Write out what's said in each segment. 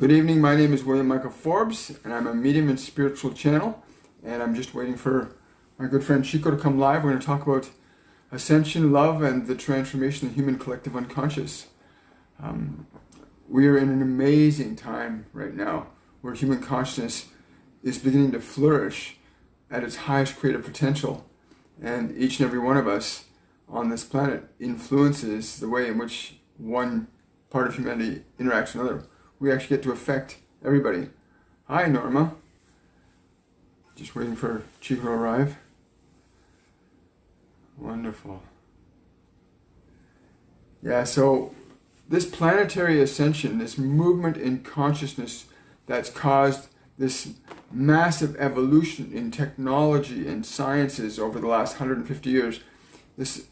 Good evening, my name is William Michael Forbes, and I'm a medium and spiritual channel, and I'm just waiting for my good friend Chico to come live. We're going to talk about ascension, love, and the transformation of the human collective unconscious. We are in an amazing time right now where human consciousness is beginning to flourish at its highest creative potential, and each and every one of us on this planet influences the way in which one part of humanity interacts with another. We actually get to affect everybody. Hi, Norma. Just waiting for Chico to arrive. Wonderful. Yeah, so this planetary ascension, this movement in consciousness that's caused this massive evolution in technology and sciences over the last 150 years, this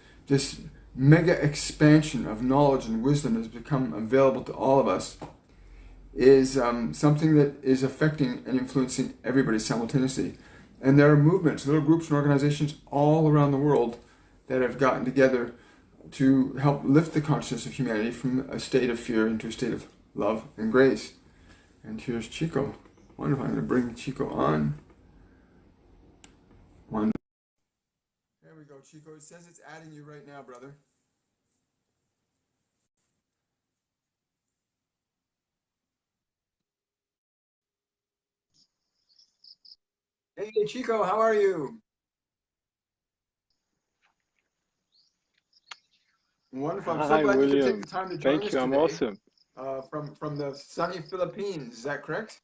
mega expansion of knowledge and wisdom has become available to all of us, is something that is affecting and influencing everybody simultaneously. And there are movements, little groups and organizations all around the world that have gotten together to help lift the consciousness of humanity from a state of fear into a state of love and grace. And here's Chico. Wonderful. I'm going to bring Chico on. Wonderful. There we go, Chico. It says it's adding you right now, brother. Hey, Chico, how are you? Wonderful. I'm so Hi, glad you could take William. the time to join Thank us you. I'm today awesome. from the sunny Philippines. Is that correct?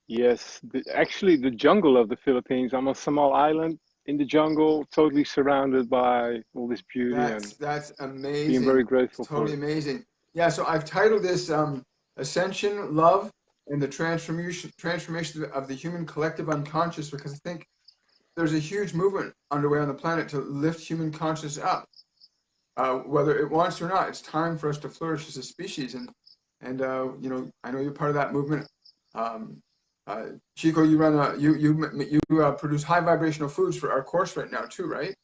Yes, actually, the jungle of the Philippines. I'm on Samal Island in the jungle, totally surrounded by all this beauty and That's being very amazing. It's grateful for totally it. amazing. Yeah, so I've titled this Ascension, Love, and the Transformation of the Human Collective Unconscious, because I think there's a huge movement underway on the planet to lift human consciousness up. Whether it wants to or not, it's time for us to flourish as a species. And you know, I know you're part of that movement. Um, Chico, you run you produce high vibrational foods for our course right now too, right?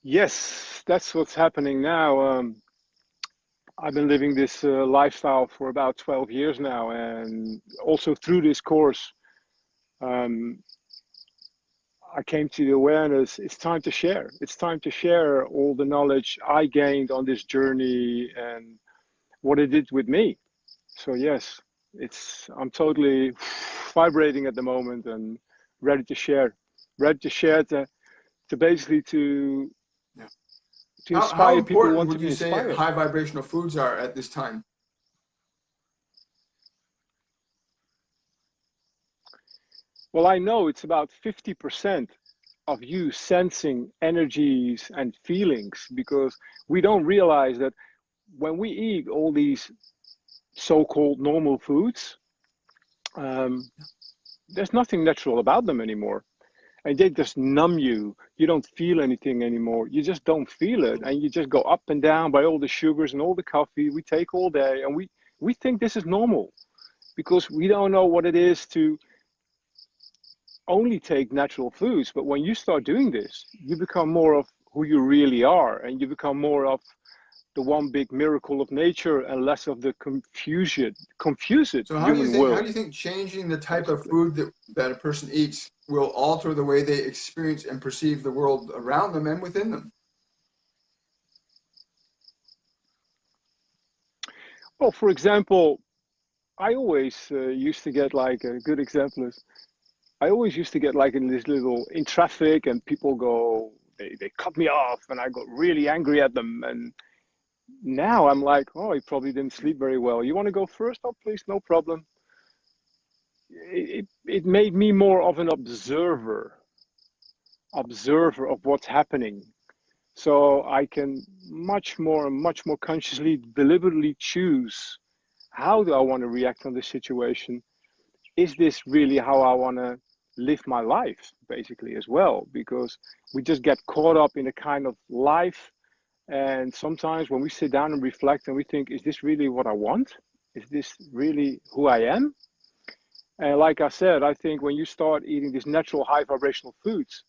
Yes, that's what's happening now. I've been living this lifestyle for about 12 years now, and also through this course, um, I came to the awareness it's time to share. It's time to share all the knowledge I gained on this journey and what it did with me. So yes, I'm totally vibrating at the moment and ready to share, to basically Yeah. to How inspire people who important want to would be you say inspired. high vibrational foods are at this time? Well, I know it's about 50% of you sensing energies and feelings, because we don't realize that when we eat all these so-called normal foods, um, there's nothing natural about them anymore. And they just numb you. You don't feel anything anymore. You just don't feel it. And you just go up and down by all the sugars and all the coffee we take all day. And we think this is normal because we don't know what it is to only take natural foods. But when you start doing this, you become more of who you really are, and you become more of the one big miracle of nature and less of the confused So human how do will, you think changing the type of basically. food that a person eats will alter the way they experience and perceive the world around them and within them? Well, for example, I always used to get, like, a good example is I always used to get, like, in this little in traffic, and people go, they cut me off, and I got really angry at them. And now I'm like, oh, he probably didn't sleep very well. You want to go first? Oh, please, no problem. It made me more of an observer of what's happening. So I can much more consciously, deliberately choose, how do I want to react on this situation? Is this really how I want to live my life, basically, as well? Because we just get caught up in a kind of life. And sometimes when we sit down and reflect and we think, is this really what I want? Is this really who I am? And like I said, I think when you start eating these natural high vibrational foods,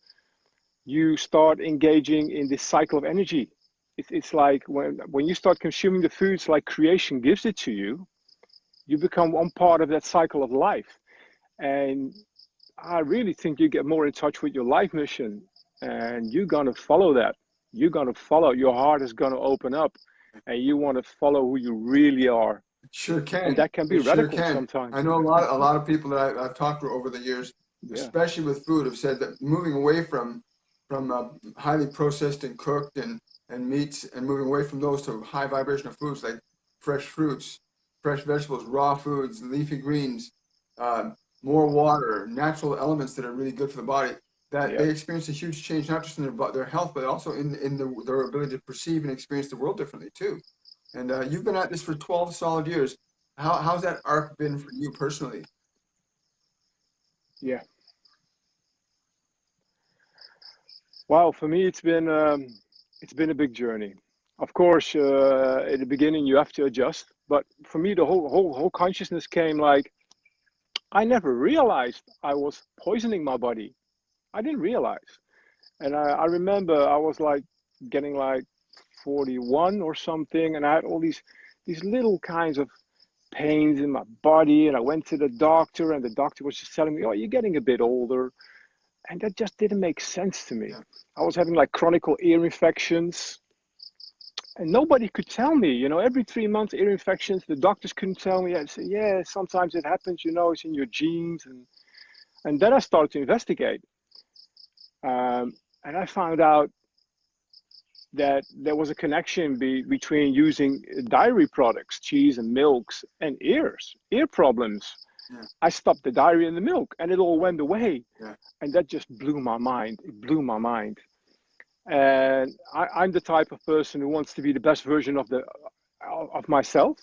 you start engaging in this cycle of energy. It's like when you start consuming the foods like creation gives it to you, you become one part of that cycle of life. And I really think you get more in touch with your life mission, and you're gonna follow that. You're gonna follow. Your heart is gonna open up, and you want to follow who you really are. Sure And can. that can be It sure radical can. I sometimes. know a lot of people that I've talked to over the years, Yeah, especially with food, have said that moving away from highly processed and cooked and meats, and moving away from those to high vibrational foods like fresh fruits, fresh vegetables, raw foods, leafy greens, uh, more water, natural elements that are really good for the body, that yeah, they experience a huge change, not just in their health, but also in their ability to perceive and experience the world differently too. And you've been at this for 12 solid years. How's that arc been for you personally? yeah. Wow, for me it's been a big journey. Of course, at the beginning you have to adjust, but for me the whole consciousness came like I never realized I was poisoning my body. I didn't realize. And I remember I was like getting like 41 or something, and I had all these little kinds of pains in my body, and I went to the doctor, and the doctor was just telling me, "Oh, you're getting a bit older," and that just didn't make sense to me. Yeah, I was having like chronic ear infections, and nobody could tell me. Every 3 months, ear infections. The doctors couldn't tell me. I'd say, "Yeah, sometimes it happens. It's in your genes," and then I started to investigate, and I found out that there was a connection between using dairy products, cheese and milks, and ear problems. yeah, I stopped the dairy and the milk, and it all went away. yeah. And that just blew my mind. It blew my mind. And I'm the type of person who wants to be the best version of myself.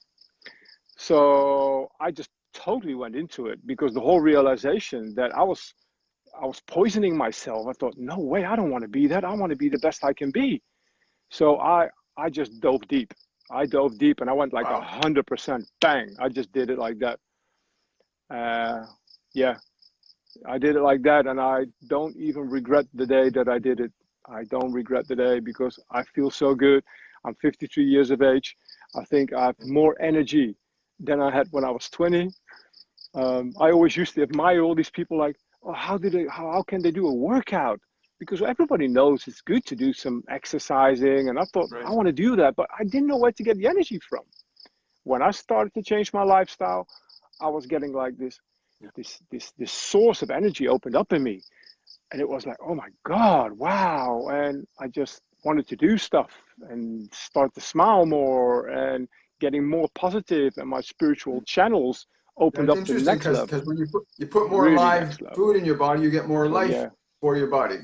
So I just totally went into it because the whole realization that I was poisoning myself. I thought, no way, I don't want to be that. I want to be the best I can be. So I just dove deep. I dove deep and I went like Wow. 100%. Bang! I just did it like that. Yeah, I did it like that, and I don't even regret the day that I did it. I don't regret the day because I feel so good. I'm 53 years of age. I think I have more energy than I had when I was 20. I always used to admire all these people like, oh, how can they do a workout? Because everybody knows it's good to do some exercising. And I thought, Right. I want to do that, but I didn't know where to get the energy from. When I started to change my lifestyle, I was getting like Yeah. this source of energy opened up in me. And it was like, oh my God, wow. And I just wanted to do stuff and start to smile more and getting more positive, and my spiritual channels opened That's up to the interesting next because level, when you put more really live next level. food in your body, you get more So life yeah, for your body.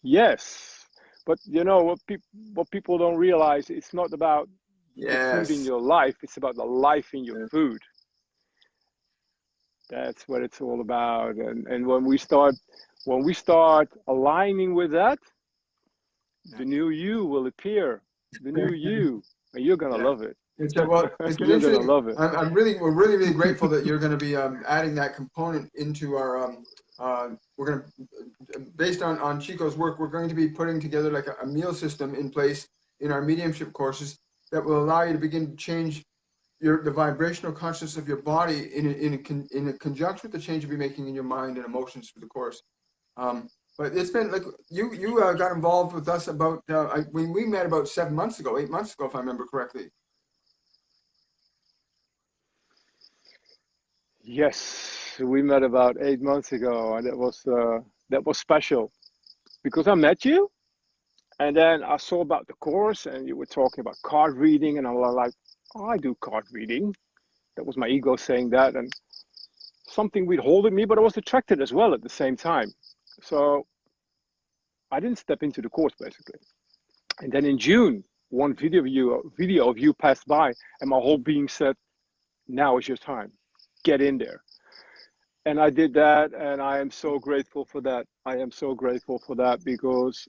yes. But what people don't realize, it's not about the food in Yes. your life, it's about the life in your Yeah. food. That's what it's all about. And when we start aligning with that, Yeah. the new you will appear. The new you, and you're gonna Yeah. love it. It's an You're gonna interesting. love it. We're really, really grateful that you're going to be adding that component into our. We're going to, based on Chico's work, we're going to be putting together like a meal system in place in our mediumship courses that will allow you to begin to change the vibrational consciousness of your body in a conjunction with the change you'll be making in your mind and emotions through the course. Um, but it's been like you got involved with us about when we met about 7 months ago, 8 months ago, if I remember correctly. Yes, we met about 8 months ago, and that was special because I met you, and then I saw about the course, and you were talking about card reading, and I was like, oh, I do card reading. That was my ego saying that, and something would hold at me, but I was attracted as well at the same time. So I didn't step into the course basically. And then in June, one video of you passed by, and my whole being said, "Now is your time. Get in there." And I did that, and I am so grateful for that. I am so grateful for that because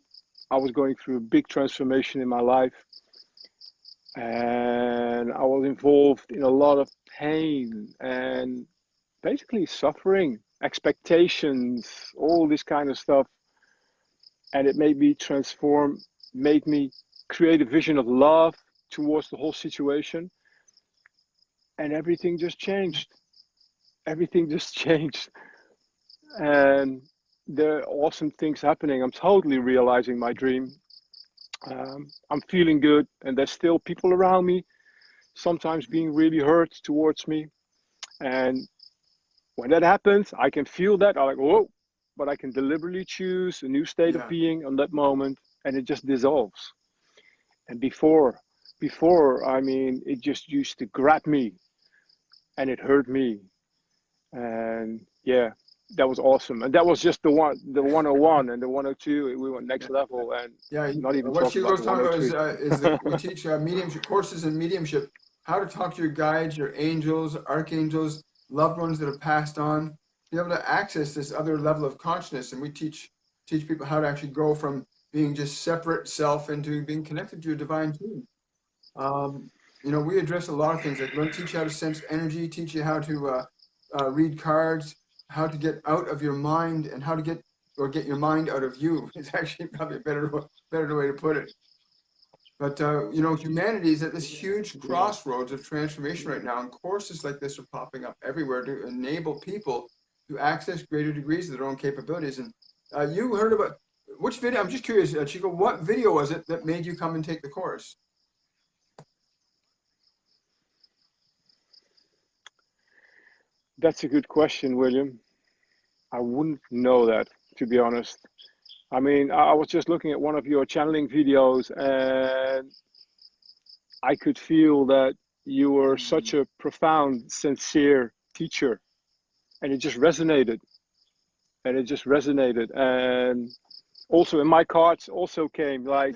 I was going through a big transformation in my life, and I was involved in a lot of pain and basically suffering. expectations, all this kind of stuff. And it made me transform, made me create a vision of love towards the whole situation. And everything just changed. Everything just changed. And there are awesome things happening. I'm totally realizing my dream. I'm feeling good, and there's still people around me, sometimes being really hurt towards me. And when that happens, I can feel that. I'm like, whoa, but I can deliberately choose a new state of being on that moment, and it just dissolves. And before, I mean, it just used to grab me, and it hurt me. And yeah, that was awesome. And that was just the 101 and the 102. We went next level, and not even what talk she about was the talking about 103. we teach mediumship courses in mediumship, how to talk to your guides, your angels, archangels, loved ones that have passed on, be able to access this other level of consciousness. And we teach people how to actually go from being just separate self into being connected to your divine team. We address a lot of things, like teach you how to sense energy, teach you how to read cards, how to get out of your mind, and how to get your mind out of you. It's actually probably a better way to put it. But humanity is at this huge crossroads of transformation right now, and courses like this are popping up everywhere to enable people to access greater degrees of their own capabilities. And you heard about which video? I'm just curious, Chico, what video was it that made you come and take the course? That's a good question, William. I wouldn't know that, to be honest. I mean, I was just looking at one of your channeling videos, and I could feel that you were such a profound, sincere teacher, and it just resonated. And also in my cards also came like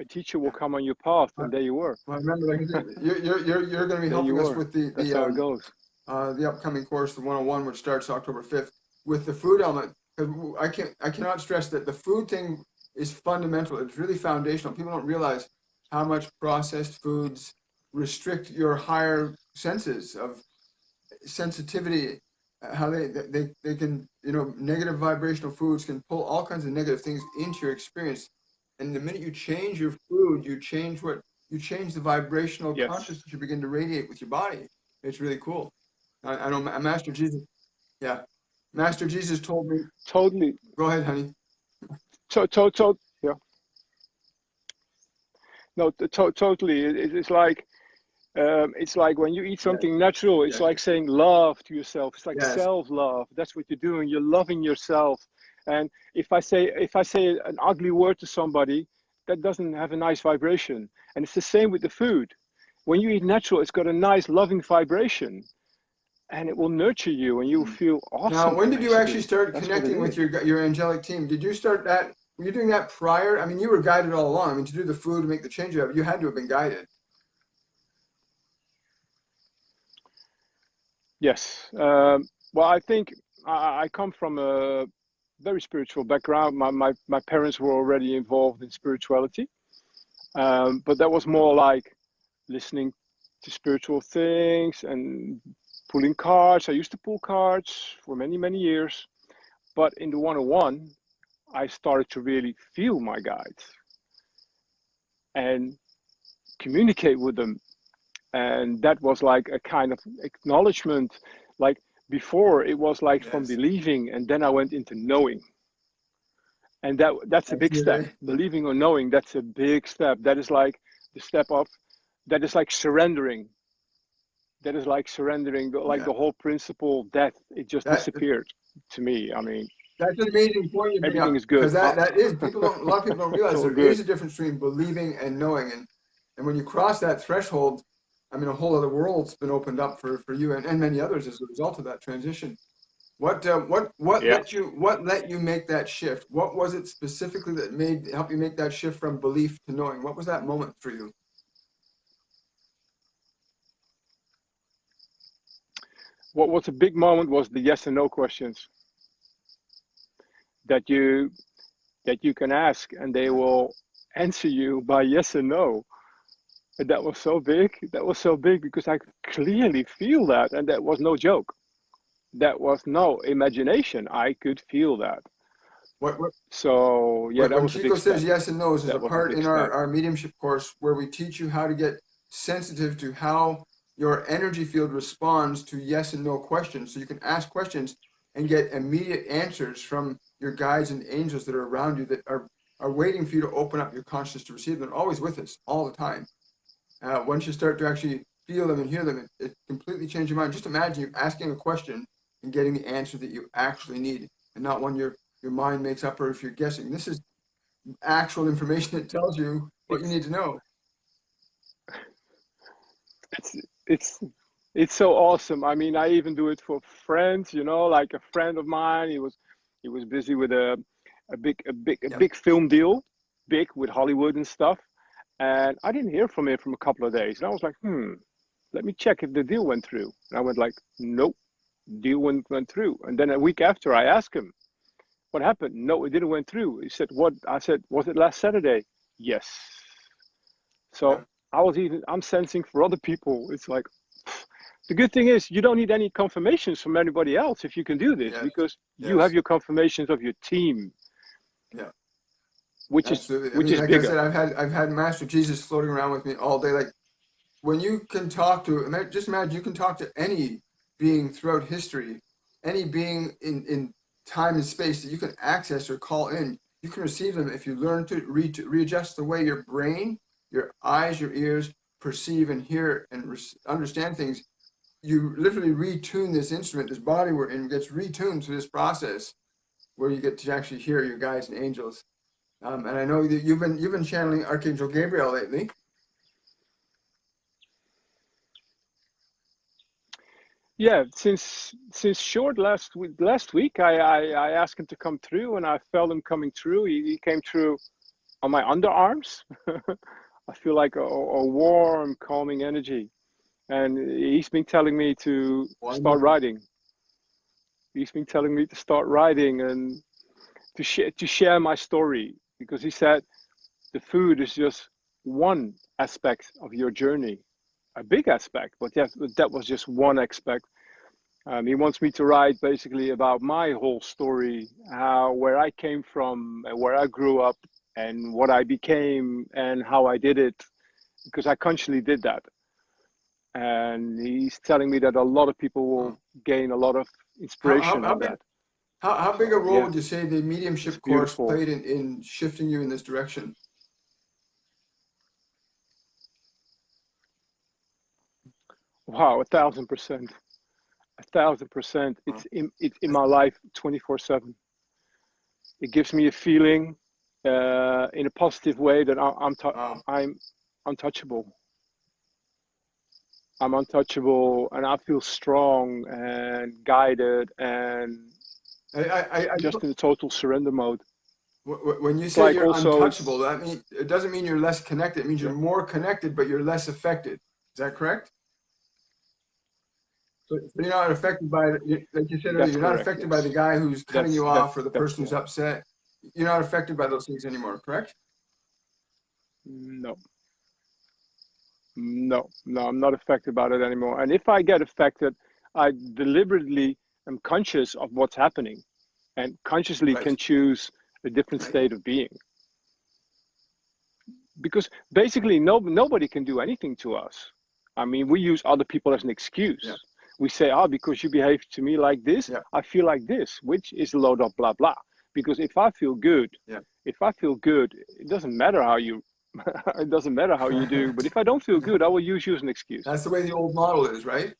a teacher will come on your path, and there you were. Well, remember, like you're going to be helping us with That's how it goes. The upcoming course, the 101, which starts October 5th, with the food element. I cannot stress that the food thing is fundamental. It's really foundational. People don't realize how much processed foods restrict your higher senses of sensitivity. How they can, negative vibrational foods can pull all kinds of negative things into your experience. And the minute you change your food, you change the vibrational consciousness you begin to radiate with your body. It's really cool. I know Master Jesus. Yeah, Master Jesus told me. Totally. Go ahead, honey. Yeah. No, totally. It's like when you eat something natural. It's like saying love to yourself. It's like self-love. That's what you're doing. You're loving yourself. And if I say an ugly word to somebody, that doesn't have a nice vibration. And it's the same with the food. When you eat natural, it's got a nice loving vibration, and it will nurture you, and you'll feel awesome. Now, when did you actually start connecting with your angelic team? Did you start that? Were you doing that prior? I mean, you were guided all along. I mean, to do the food, to make the change, you had to have been guided. Yes. Well, I think I come from a very spiritual background. My parents were already involved in spirituality, but that was more like listening to spiritual things and pulling cards. I used to pull cards for many, many years, but in the 101, I started to really feel my guides and communicate with them. And that was like a kind of acknowledgement. Like before, it was like from believing, and then I went into knowing. And that's a big step. Believing or knowing, that's a big step. That is like the step up. That is like surrendering. That is like surrendering, like the whole principle of death. It just disappeared to me. I mean, that's an amazing point you bring everything up, is good. Because that is, a lot of people don't realize there is a difference between believing and knowing. And when you cross that threshold, I mean, a whole other world's been opened up for you and many others as a result of that transition. What let you make that shift? What was it specifically that help you make that shift from belief to knowing? What was that moment for you? What was a big moment was the yes and no questions that you can ask, and they will answer you by yes and no. And that was so big. That was so big because I could clearly feel that, and that was no joke. that was no imagination. I could feel that. What, So yeah, that when was a big Chico step. says yes and no, is a That was a part big in step. our mediumship course where we teach you how to get sensitive to how your energy field responds to yes and no questions. So you can ask questions and get immediate answers from your guides and angels that are around you that are waiting for you to open up your consciousness to receive them. They're always with us all the time. Once you start to actually feel them and hear them, it completely changes your mind. Just imagine you asking a question and getting the answer that you actually need, and not one your mind makes up, or if you're guessing. This is actual information that tells you what you It's need to know. it's it's it's so awesome. I mean, I even do it for friends. You know, like a friend of mine. He was busy with a Yep. big film deal, big with Hollywood and stuff. And I didn't hear from him from a couple of days. And I was like, let me check if the deal went through. And I went like, nope, deal went through. And then a week after, I asked him, what happened? No, it didn't went through. He said, what? I said, was it last Saturday? Yes. Yeah. So I'm sensing for other people. It's like, the good thing is you don't need any confirmations from anybody else if you can do this, Yes. because you have Yes. your confirmations of your team, Yeah. which Absolutely. I which mean, is like I bigger. said, I've had Master Jesus floating around with me all day. Like when you can talk to, just imagine you can talk to any being throughout history, any being in time and space that you can access or call in. You can receive them if you learn to readjust the way your brain, your eyes, your ears perceive and hear and understand things. You literally retune this instrument, this body we're in gets retuned through this process where you get to actually hear your guides and angels. And I know that you've been channeling Archangel Gabriel lately. Yeah, since short last week, I asked him to come through, and I felt him coming through. He came through on my underarms. I feel like a warm, calming energy, and he's been telling me to start Wonderful. writing. He's been telling me to start writing and to share my story, because he said the food is just one aspect of your journey, a big aspect, but that was just one aspect. He wants me to write basically about my whole story, how where I came from and where I grew up and what I became and how I did it, because I consciously did that. And he's telling me that a lot of people Wow. will gain a lot of inspiration How on big that. how big a So role yeah, would you say the it's mediumship course beautiful. played in shifting you in this direction? Wow, 1,000%, 1,000%. Wow. It's in my life 24/7. It gives me a feeling in a positive way that Wow. I'm untouchable. I'm untouchable, and I feel strong and guided and I just in a total surrender mode. when you It's say like you're also untouchable, it's that mean it doesn't mean you're less connected. It means you're yeah, more connected, but you're less affected. Is that correct? So you're not affected by, like you said earlier, that's you're not correct. affected by the Yes, guy who's cutting you off or the that's person yeah. who's upset. You're not affected by those things anymore, correct? No, no, I'm not affected by it anymore. And if I get affected, I deliberately am conscious of what's happening and consciously Right. can choose a different Right. state of being. Because basically, nobody can do anything to us. I mean, we use other people as an Yeah. excuse. We say, because you behave to me like this, Yeah. I feel like this, which is a load of blah, blah. Because Yeah. if I feel good, it doesn't matter how you, it doesn't matter how you do. But if I don't feel good, I will use you as an excuse. That's the way the old model is, right?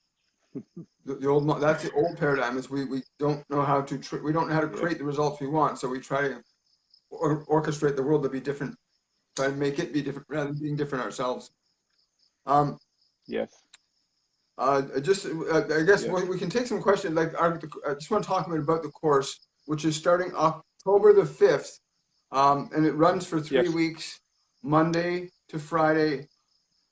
That's the old paradigm is we don't know how to we don't know how to Yeah. create the results we want, so we try to orchestrate the world to be different, try to make it be different rather than being different ourselves. Um, Yes. I guess Yes. we can take some questions. Like, I just want to talk a bit about the course, which is starting October the 5th, and it runs for 3 weeks, Monday to Friday.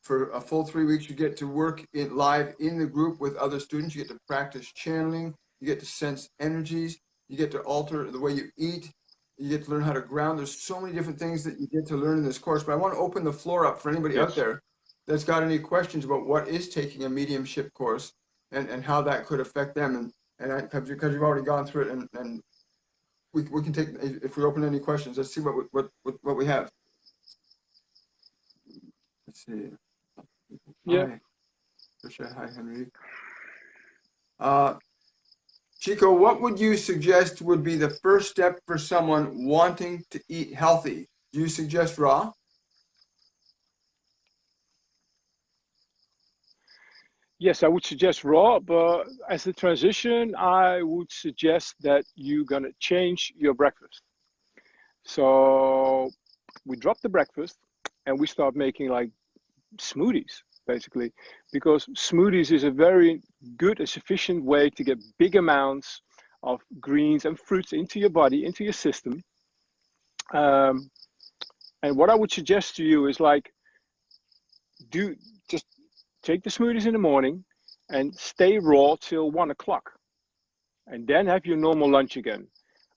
For a full 3 weeks, you get to work live in the group with other students. You get to practice channeling. You get to sense energies. You get to alter the way you eat. You get to learn how to ground. There's so many different things that you get to learn in this course. But I want to open the floor up for anybody out Yes. there that's got any questions about what is taking a mediumship course and how that could affect them. and because you've already gone through it, and we can take, if we open any questions, let's see what we have. Let's see. Yeah. Hi, Tricia. Hi, Henry. Chico, what would you suggest would be the first step for someone wanting to eat healthy? Do you suggest raw? Yes, I would suggest raw, but as a transition, I would suggest that you're gonna change your breakfast. So we drop the breakfast and we start making like smoothies, basically, because smoothies is a very good and sufficient way to get big amounts of greens and fruits into your body, into your system. Um, and what I would suggest to you is like, just take the smoothies in the morning and stay raw till 1 o'clock, and then have your normal lunch again.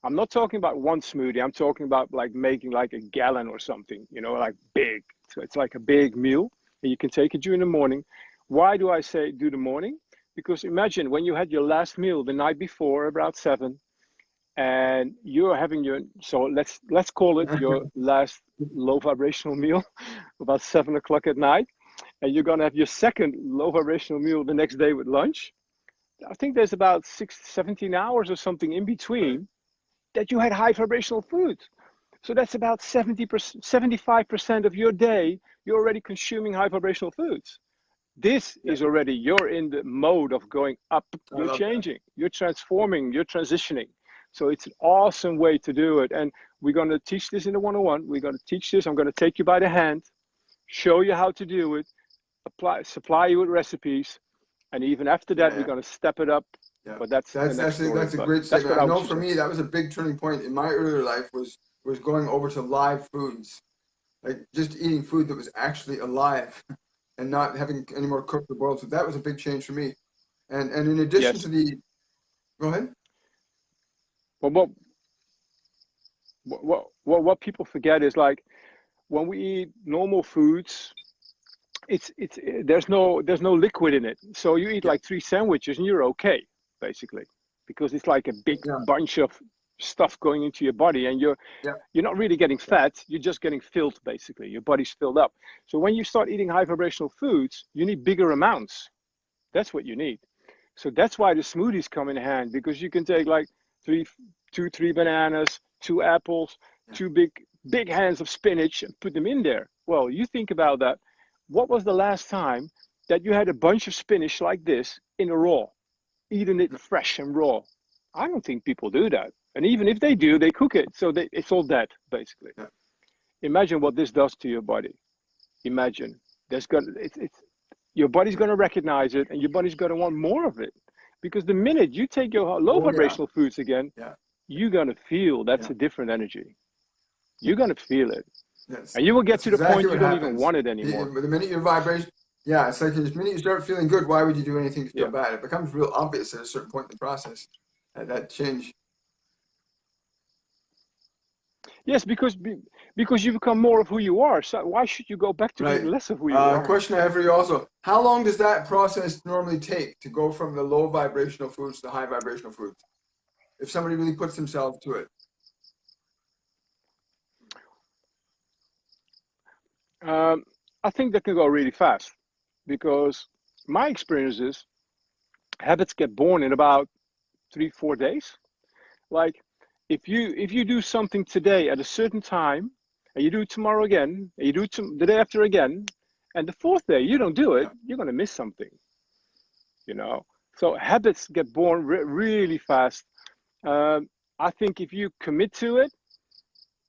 I'm not talking about one smoothie. I'm talking about like making like a gallon or something, like big. So it's like a big meal, and you can take it during the morning. Why do I say do the morning? Because imagine when you had your last meal the night before, about 7, and you're having so let's call it your last low vibrational meal about 7 o'clock at night, and you're gonna have your second low vibrational meal the next day with lunch. I think there's about 17 hours or something in between that you had high vibrational food. So that's about 70%, 75% of your day, you're already consuming high vibrational foods. This is already, you're in the mode of going up, you're changing, you're transforming, you're transitioning. So it's an awesome way to do it. And we're going to teach this in the 101. We're going to teach this. I'm going to take you by the hand, show you how to do it, supply you with recipes. And even after that, we're going to step it up. Yeah. But that's a great statement. I know for me that was a big turning point in my earlier life, was going over to live foods, like just eating food that was actually alive and not having any more cooked or boiled. So that was a big change for me. And in addition to the, go ahead. Well, what people forget is like when we eat normal foods, it's there's no liquid in it. So you eat like 3 sandwiches and you're okay, basically, because it's like a big bunch of stuff going into your body, and you're not really getting fat, you're just getting filled, basically. Your body's filled up. So when you start eating high vibrational foods, you need bigger amounts. That's what you need. So that's why the smoothies come in hand, because you can take like 3 bananas, 2 apples, 2 big hands of spinach and put them in there. Well, you think about that. What was the last time that you had a bunch of spinach like this in a raw, eating it fresh and raw? I don't think people do that. And even if they do, they cook it. So it's all dead, basically. Yeah. Imagine what this does to your body. Imagine. Your body's going to recognize it, and your body's going to want more of it. Because the minute you take your low vibrational foods again, you're going to feel that's a different energy. You're going to feel it. Yes. And you will get to the point you don't even want it anymore. The minute your vibration, it's like the minute you start feeling good, why would you do anything to feel bad? It becomes real obvious at a certain point in the process, that change. Yes, because you become more of who you are. So why should you go back to being less of who you are? Question I have for you also: how long does that process normally take to go from the low vibrational foods to high vibrational foods? If somebody really puts themselves to it. I think that can go really fast, because my experience is habits get born in about 3-4 days. Like if you do something today at a certain time, and you do it tomorrow again, and you do it the day after again, and the 4th day you don't do it, you're going to miss something. So habits get born really fast. I think if you commit to it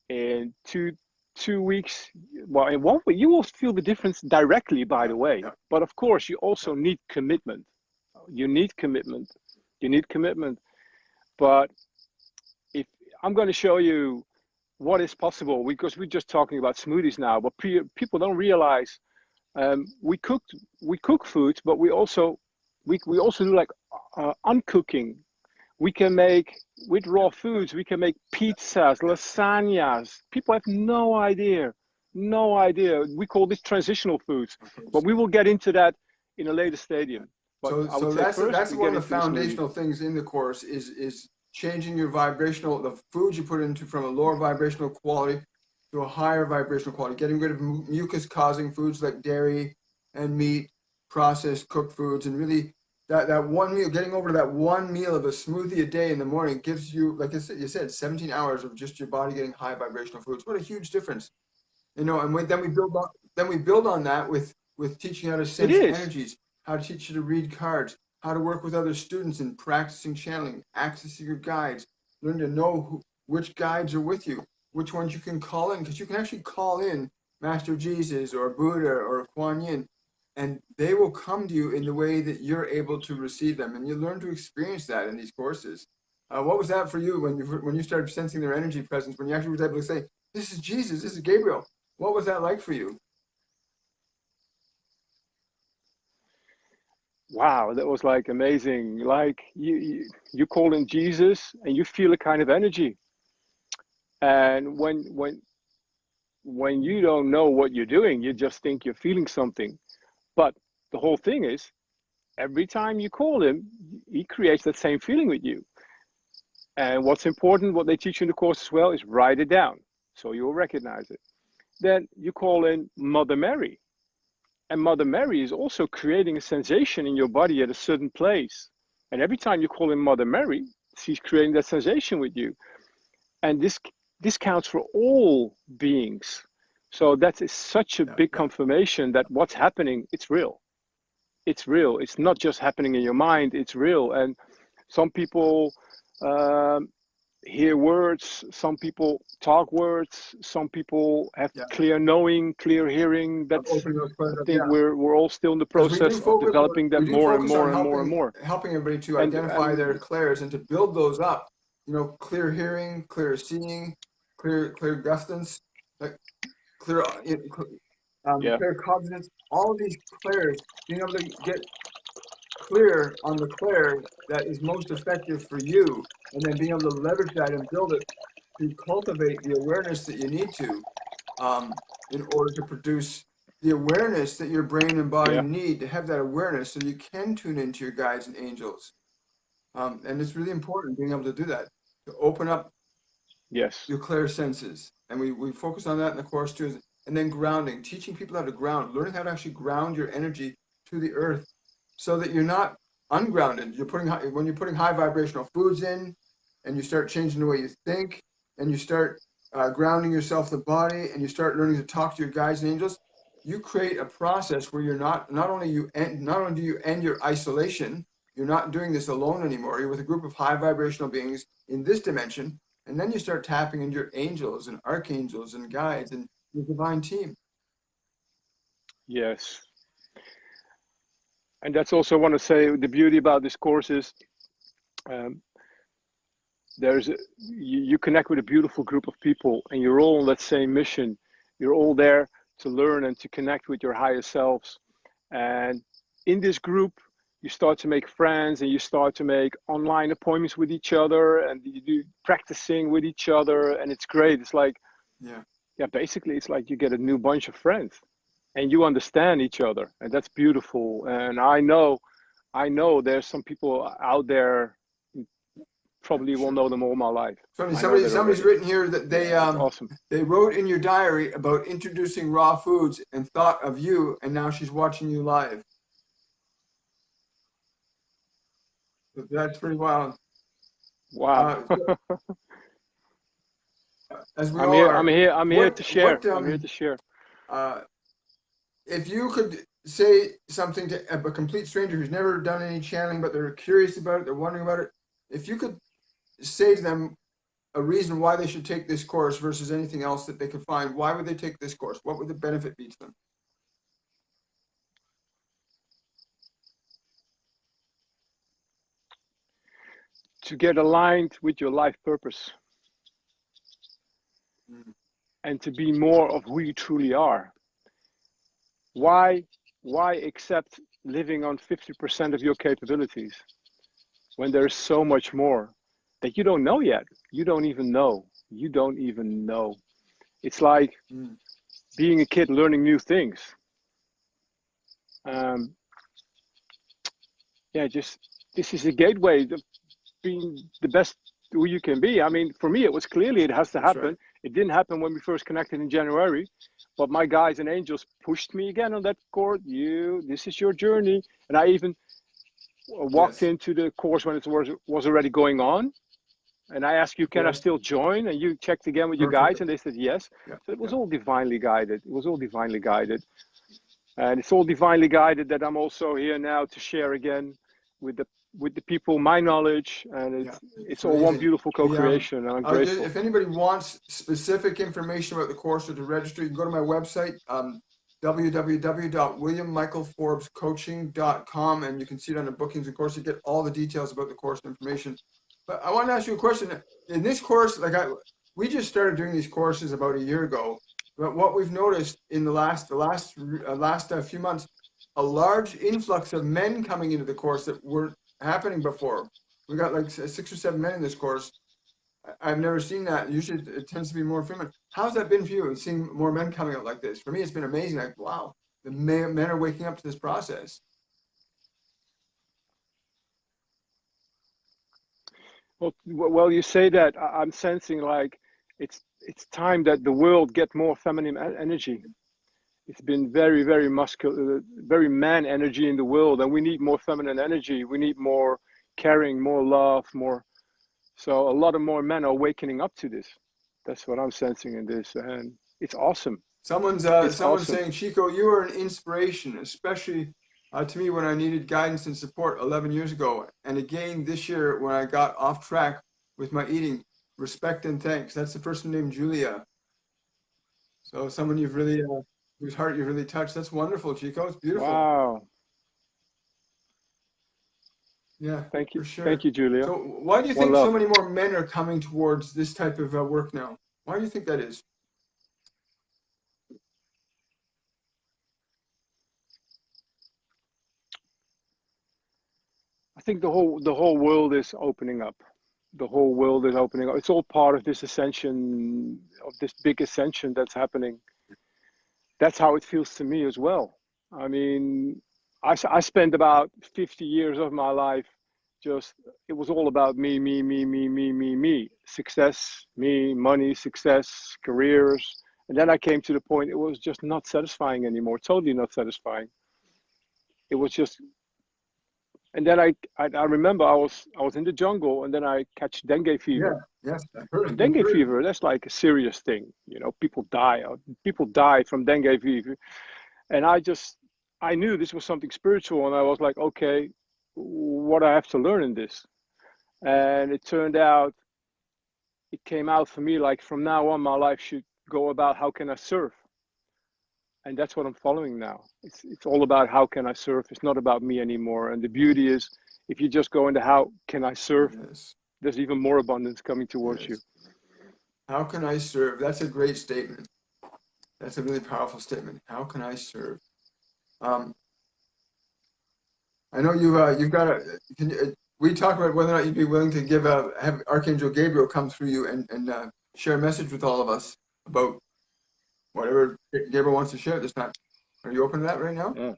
in 2 weeks, well, in 1 week, you will feel the difference directly, by the way. But of course, you also need commitment. You need commitment. But if I'm going to show you what is possible, because we're just talking about smoothies now, but people don't realize we cook foods, but we also do like uncooking. We can make, with raw foods, we can make pizzas, lasagnas. People have no idea. We call this transitional foods, but we will get into that in a later stadium. But I would So say first that's to one get of the into this really. foundational things in the course is changing your vibrational, the foods you put into from a lower vibrational quality to a higher vibrational quality, getting rid of mucus causing foods like dairy and meat, processed cooked foods, and really that one meal, getting over to that one meal of a smoothie a day in the morning gives you, like you said, 17 hours of just your body getting high vibrational foods. What a huge difference. And then we build on that with teaching how to It sense is. energies, how to teach you to read cards, how to work with other students in practicing channeling, accessing your guides, learn to know which guides are with you, which ones you can call in, because you can actually call in Master Jesus or Buddha or Kuan Yin, and they will come to you in the way that you're able to receive them, and you learn to experience that in these courses. What was that for you when you started sensing their energy presence, when you actually was able to say, "This is Jesus, this is Gabriel"? What was that like for you? Wow, that was like amazing. Like you call in Jesus and you feel a kind of energy. And when you don't know what you're doing, you just think you're feeling something. But the whole thing is, every time you call him, he creates that same feeling with you. And what's important, what they teach you in the course as well, is write it down so you'll recognize it. Then you call in Mother Mary. And Mother Mary is also creating a sensation in your body at a certain place. And every time you call in Mother Mary, she's creating that sensation with you. And this counts for all beings. So that is such a Yeah, big yeah, confirmation that what's happening, it's real. It's real. It's not just happening in your mind, it's real. And some people um, hear words, some people talk words, some people have yeah. clear knowing, clear hearing. Of That's, opening those I plans up, think yeah. we're all still in the Because process of developing that we do more and focus on more and more and more. helping everybody to identify And their clairs and to build those up. Clear hearing, clear seeing, clear gustance, like clear yeah, clear cognizance. All of these clairs, being able to get clear on the clair that is most effective for you, and then being able to leverage that and build it to cultivate the awareness that you need to, in order to produce the awareness that your brain and body yeah, need to have that awareness so you can tune into your guides and angels. And it's really important being able to do that, to open up yes, your clear senses. And we focus on that in the course too. And then grounding, teaching people how to ground, learning how to actually ground your energy to the earth so that you're not ungrounded. When you're putting high vibrational foods in, and you start changing the way you think, and you start grounding yourself, the body, and you start learning to talk to your guides and angels. You create a process where you're not only do you end your isolation. You're not doing this alone anymore. You're with a group of high vibrational beings in this dimension, and then you start tapping into your angels and archangels and guides and your divine team. yes. And that's also, I want to say, the beauty about this course is um, you connect with a beautiful group of people and you're all on that same mission. You're all there to learn and to connect with your higher selves. And in this group, you start to make friends and you start to make online appointments with each other and you do practicing with each other. And it's great. It's like, Yeah. yeah, basically, it's like you get a new bunch of friends and you understand each other. And that's beautiful. And I know there's some people out there, Yeah, probably will sure. know them all my life. I know that Somebody's already. written here that It's awesome. they wrote in your diary about introducing raw foods and thought of you, and now she's watching you live. That's pretty wild. Wow. So, as we I'm all here. I'm are. here. I'm here to share. What I'm here to share. uh if you could say something to a complete stranger who's never done any channeling, but they're curious about it, they're wondering about it. If you could say to them a reason why they should take this course versus anything else that they could find, why would they take this course? What would the benefit be to them? To get aligned with your life purpose Mm. and to be more of who you truly are. Why? Why accept living on 50% of your capabilities when there's so much more that you don't know yet? You don't even know. You don't even know. It's like Mm. being a kid learning new things. Um, yeah, just this is a gateway to being the best who you can be. I mean, for me, it was clearly it has to That's happen. right. It didn't happen when we first connected in January, but my guides and angels pushed me again on that course. This is your journey, and I even walked Yes. into the course when it was already going on, and I asked you, can I Yes. still join? And you checked again with your Perfect. guides, and they said yes. Yeah. So it was Yeah. all divinely guided. It was all divinely guided. And it's all divinely guided that I'm also here now to share again with the people my knowledge, and Yeah. it's It's all one amazing. beautiful co-creation, and I'm grateful. If anybody wants specific information about the course or to register, you can go to my website, www.williammichaelforbescoaching.com, and you can see it under bookings. Of course, you get all the details about the course information. But I want to ask you a question. In this course, we just started doing these courses about a year ago. But what we've noticed in the last few months, a large influx of men coming into the course that weren't happening before. We got like 6 or 7 men in this course. I've never seen that. Usually it tends to be more female. How's that been for you, seeing more men coming out like this? For me, it's been amazing. Like, wow, the men are waking up to this process. Well, you say that. I'm sensing like it's time that the world get more feminine energy. It's been very, very muscular, very man energy in the world, and we need more feminine energy. We need more caring, more love, more. So a lot of more men are wakening up to this. That's what I'm sensing in this, and it's awesome. It's Someone's awesome. saying, Chico, you are an inspiration, especially to me when I needed guidance and support 11 years ago, and again this year when I got off track with my eating. Respect and thanks. That's the person named Julia. So someone you've really, whose heart you've really touched. That's wonderful, Chico. It's beautiful. Wow. Yeah, Thank you. for sure. Thank you, Julia. So why do you One think so love. many more men are coming towards this type of work now? Why do you think that is? I think the whole world is opening up. The whole world is opening up. It's all part of this ascension, of this big ascension that's happening. That's how it feels to me as well. I mean, I spent about 50 years of my life just, it was all about me, me, me, me, me, me, me. Success, me, money, success, careers. And then I came to the point it was just not satisfying anymore, totally not satisfying. It was just, and then I remember I was in the jungle, and then I catch dengue Yeah, fever. yes, I heard. And dengue fever, that's like a serious thing. People die from dengue fever. And I knew this was something spiritual, and I was like, okay, what I have to learn in this. And it turned out, it came out for me like from now on, my life should go about how can I serve, and that's what I'm following now. It's all about how can I serve. It's not about me anymore. And the beauty is, if you just go into how can I serve, Yes, there's even more abundance coming towards you. yes. How can I serve? That's a great statement. That's a really powerful statement. How can I serve? Um, I know you've got a. We talk about whether or not you'd be willing to have Archangel Gabriel come through you and share a message with all of us about whatever Gabriel wants to share at this time. Are you open to that right now? Yeah.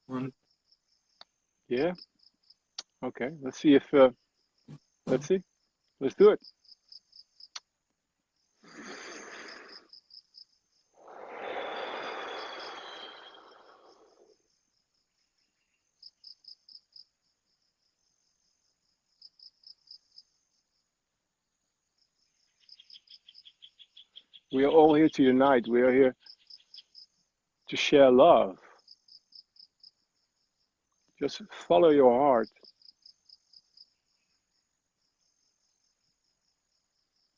One. Yeah. Okay. Let's see if. Let's see. Let's do it. We are all here to unite. We are here to share love. Just follow your heart.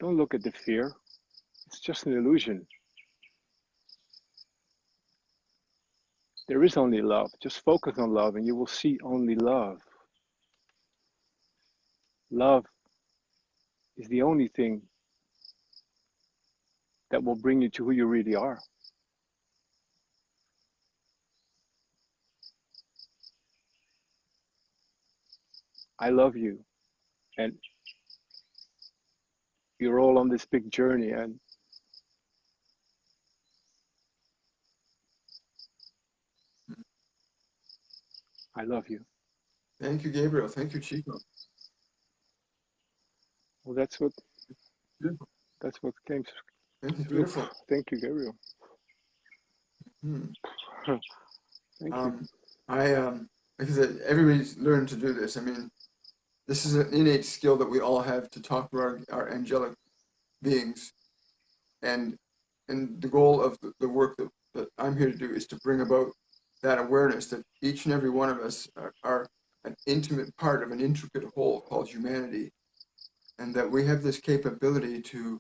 Don't look at the fear. It's just an illusion. There is only love. Just focus on love and you will see only love. Love is the only thing that will bring you to who you really are. I love you, and you're all on this big journey, and I love you. Thank you, Gabriel. Thank you, Chico. Well, that's what Beautiful. came Thank you. through. Beautiful. Thank you, Gabriel. Hmm. Thank you. Um, like I said, everybody's learned to do this. I mean, this is an innate skill that we all have to talk to our angelic beings. And the goal of the work that I'm here to do is to bring about that awareness that each and every one of us are an intimate part of an intricate whole called humanity, and that we have this capability to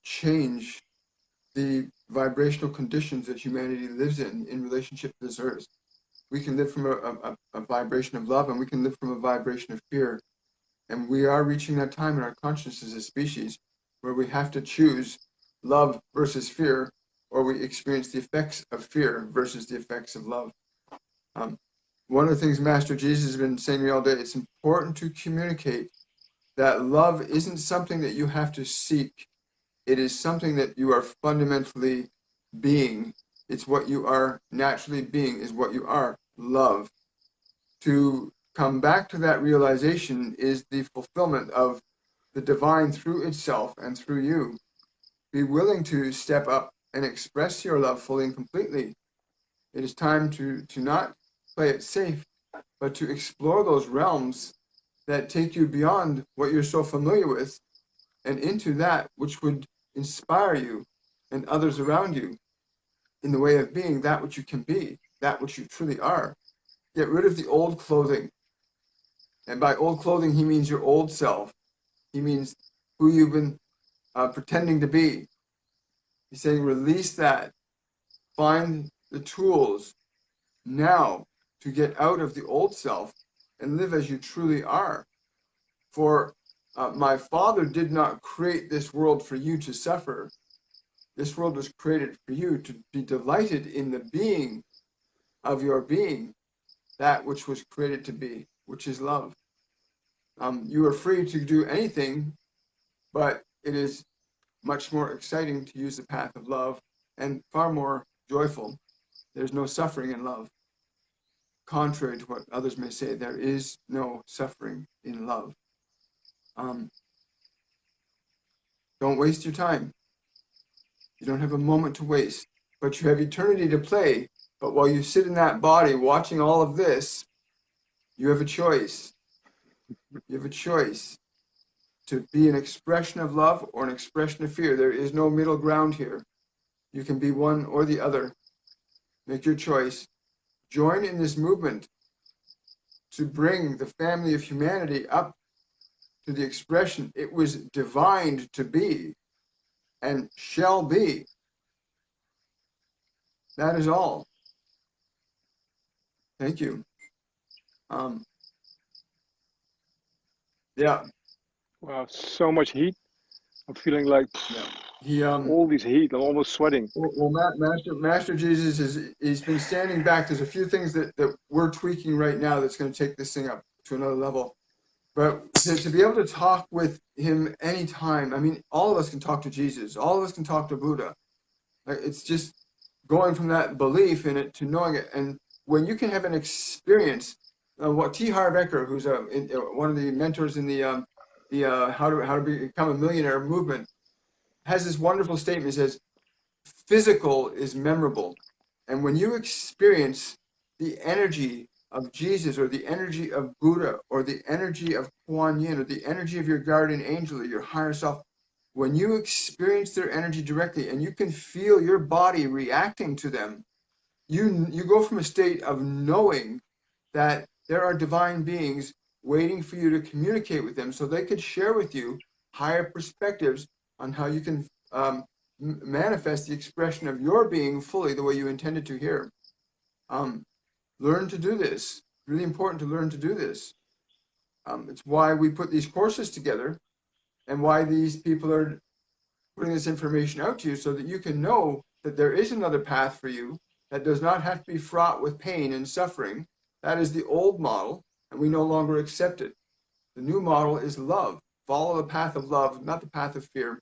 change the vibrational conditions that humanity lives in relationship to this earth. We can live from a vibration of love, and we can live from a vibration of fear. And we are reaching that time in our consciousness as a species where we have to choose love versus fear, or we experience the effects of fear versus the effects of love. Um, one of the things Master Jesus has been saying to me all day, it's important to communicate that love isn't something that you have to seek. It is something that you are fundamentally being. It's what you are naturally being, is what you are, love. To come back to that realization is the fulfillment of the divine through itself and through you. Be willing to step up and express your love fully and completely. It is time to not play it safe, but to explore those realms that take you beyond what you're so familiar with and into that which would inspire you and others around you in the way of being that which you can be, that which you truly are. Get rid of the old clothing. And by old clothing, he means your old self. He means who you've been pretending to be. He's saying release that. Find the tools now to get out of the old self and live as you truly are. For my Father did not create this world for you to suffer. This world was created for you to be delighted in the being of your being, that which was created to be, which is love. You are free to do anything, but it is much more exciting to use the path of love and far more joyful. There's no suffering in love. Contrary to what others may say, there is no suffering in love. Um, don't waste your time. You don't have a moment to waste, but you have eternity to play. But while you sit in that body watching all of this, you have a choice. You have a choice to be an expression of love or an expression of fear. There is no middle ground here. You can be one or the other. Make your choice. Join in this movement to bring the family of humanity up to the expression it was divined to be and shall be. That is all. Thank you. Um, yeah, Wow, so much heat. I'm feeling like yeah. He all this heat. I'm almost sweating. well, Master Jesus he's been standing back. There's a few things that we're tweaking right now that's going to take this thing up to another level. But to be able to talk with him anytime, I mean, all of us can talk to Jesus. All of us can talk to Buddha. It's just going from that belief in it to knowing it. And when you can have an experience, what T. Harv Eker, who's one of the mentors in the how to become a millionaire movement, has this wonderful statement. He says, "Physical is memorable," and when you experience the energy of Jesus or the energy of Buddha or the energy of Kuan Yin or the energy of your guardian angel or your higher self, when you experience their energy directly and you can feel your body reacting to them, you go from a state of knowing that there are divine beings waiting for you to communicate with them so they could share with you higher perspectives on how you can manifest the expression of your being fully the way you intended to here. Um, learn to do this. Really important to learn to do this. It's why we put these courses together and why these people are putting this information out to you so that you can know that there is another path for you that does not have to be fraught with pain and suffering. That is the old model, and we no longer accept it. The new model is love. Follow the path of love, not the path of fear.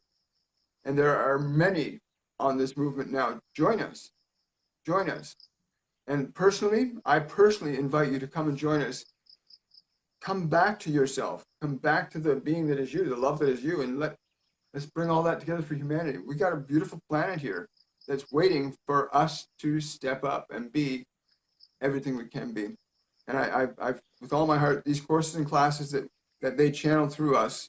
And there are many on this movement now. Join us. Join us. And personally, I personally invite you to come and join us. Come back to yourself. Come back to the being that is you, the love that is you, and let's bring all that together for humanity. We got a beautiful planet here that's waiting for us to step up and be everything we can be. And I've with all my heart, these courses and classes that they channel through us,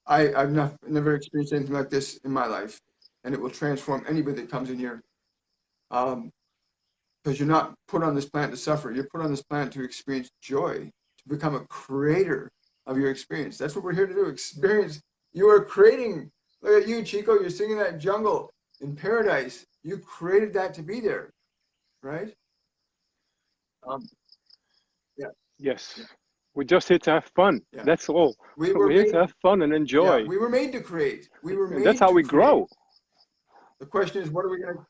I've never experienced anything like this in my life, and it will transform anybody that comes in here. Because you're not put on this planet to suffer. You're put on this planet to experience joy, to become a creator of your experience. That's what we're here to do. Experience. You are creating. Look at you, Chico. You're singing that jungle in paradise. You created that to be there, right? Yeah. Yes. Yeah. We're just here to have fun. Yeah. That's all. We were We're here made, to have fun and enjoy. yeah, we were made to create. We were And made that's how to we create. grow. The question is, what are we going to?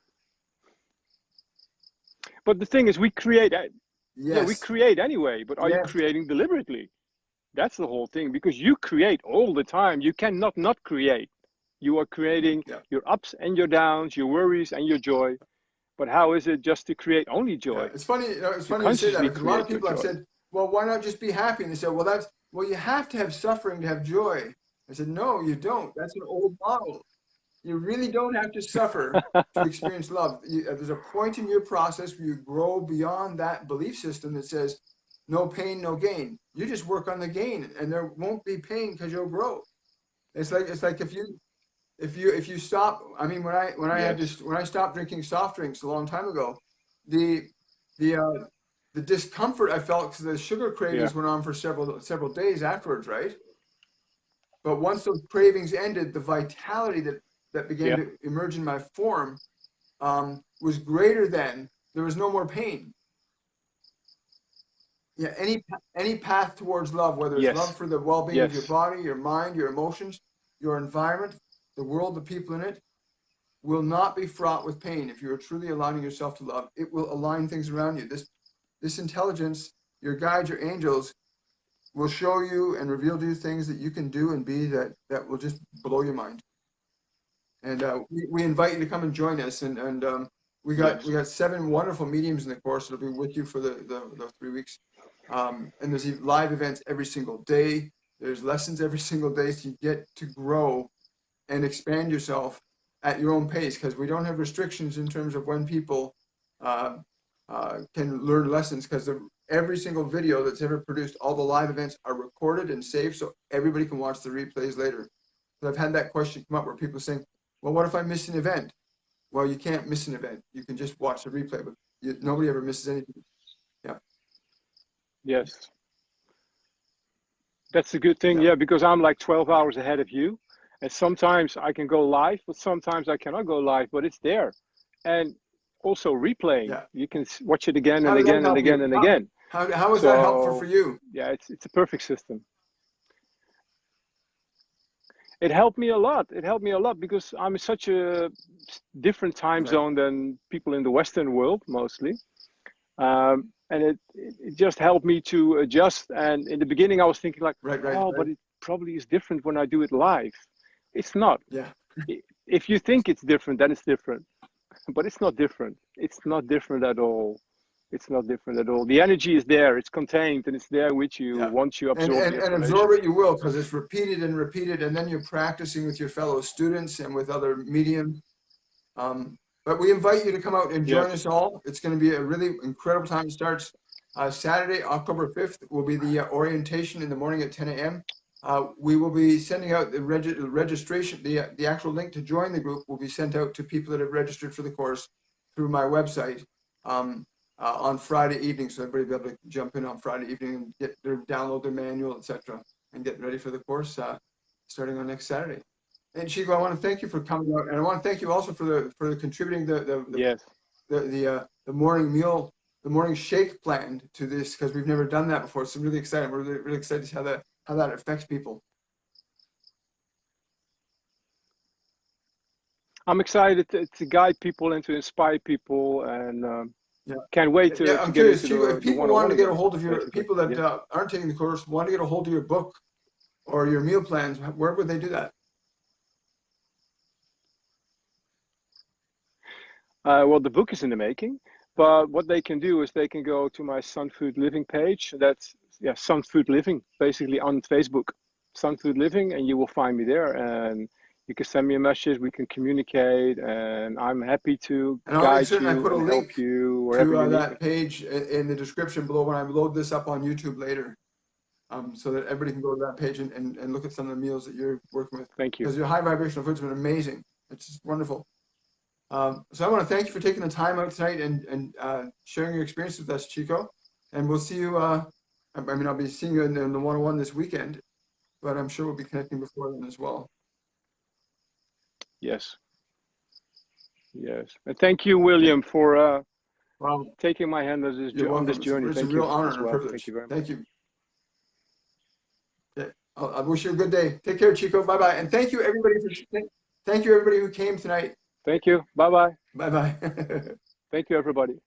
But the thing is, we create. Yeah, we Yes. create anyway. But are you Yes. creating deliberately? That's the whole thing. Because you create all the time. You cannot not create. You are creating Yeah. your ups and your downs, your worries and your joy. But how is it just to create only joy? Yeah. It's funny. It's You funny you say that, consciously because a lot of create your people have joy. said, well, why not just be happy? And they said, well, you have to have suffering to have joy. I said, no, you don't. That's an old model. You really don't have to suffer to experience love. There's a point in your process where you grow beyond that belief system that says, no pain, no gain. You just work on the gain, and there won't be pain because you'll grow. It's like if you stop. I mean, when I stopped drinking soft drinks a long time ago, the the uh, the discomfort I felt because the sugar Yeah. cravings went on for several days afterwards, right? But once those cravings ended, the vitality that began Yeah. to emerge in my form was greater than. There was no more pain. Yeah, any path towards love, whether it's love Yes. for the well-being of your Yes. body, your mind, your emotions, your environment, the world, the people in it, will not be fraught with pain. If you are truly aligning yourself to love, it will align things around you. This intelligence, your guides, your angels, will show you and reveal to you things that you can do and be that will just blow your mind. And we invite you to come and join us. And we got Yes. 7 wonderful mediums in the course that'll be with you for the 3 weeks. And there's live events every single day. There's lessons every single day, so you get to grow and expand yourself at your own pace, because we don't have restrictions in terms of when people can learn lessons, because every single video that's ever produced, all the live events are recorded and saved, so everybody can watch the replays later. So I've had that question come up where people are saying, well, what if I miss an event? Well, you can't miss an event. You can just watch the replay, but nobody ever misses anything. Yeah. Yes. That's a good thing. Yeah. Yeah, because I'm like 12 hours ahead of you. And sometimes I can go live, but sometimes I cannot go live, but it's there. And also replaying, Yeah. you can watch it again How and did that again and help you? again and again. How is that helpful for So you? yeah, it's a perfect system. It helped me a lot. It helped me a lot because I'm in such a different time Right. zone than people in the Western world mostly. And it just helped me to adjust. And in the beginning, I was thinking like, Right. oh, but it probably is different when I do it live. It's not. Yeah. If you think it's different, then it's different. But it's not different. It's not different at all. It's not different at all. The energy is there. It's contained and it's there with you Yeah. once you And, absorb and, the and absorb information. it you will, because it's repeated and repeated, and then you're practicing with your fellow students and with other mediums. But we invite you to come out and Yeah. join us all. It's going to be a really incredible time. It starts Saturday, October 5th, will be the orientation in the morning at 10 a.m. We will be sending out the registration, the actual link to join the group will be sent out to people that have registered for the course through my website on Friday evening. So everybody will be able to jump in on Friday evening and download their manual, etc., and get ready for the course starting on next Saturday. And Chico, I want to thank you for coming out, and I want to thank you also for the contributing Yes. the morning meal, the morning shake plan to this, because we've never done that before. It's really exciting. We're really excited to see how that affects people. I'm excited to guide people and to inspire people, and Yeah, can't wait yeah. to I'm get curious, into Chico, if the people one-on-one wanted to get a again, hold of your basically. people that Yeah. aren't taking the course, want to get a hold of your book or your meal plans, where would they do that? Well, the book is in the making, but what they can do is they can go to my Sun Food Living page. That's, yeah, Sun Food Living, basically on Facebook. Sun Food Living, and you will find me there. And you can send me a message. We can communicate, and I'm happy to And I'll make guide certain I you put a and help link you wherever to you need me. that page in the description below when I load this up on YouTube later, so that everybody can go to that page and look at some of the meals that you're working with. Thank you. Because your high vibrational food's been amazing. It's just wonderful. So I want to thank you for taking the time out tonight and sharing your experience with us, Chico. And we'll see you. I mean, I'll be seeing you in the 101 this weekend, but I'm sure we'll be connecting before then as well. Yes. Yes. And thank you, William, for taking my hand on this journey. It's a Thank real you honor as and a well. privilege. Thank you very much. Thank you. Okay. I wish you a good day. Take care, Chico. Bye bye. And thank you everybody thank you everybody who came tonight. Thank you. Bye bye. Bye bye. Thank you, everybody.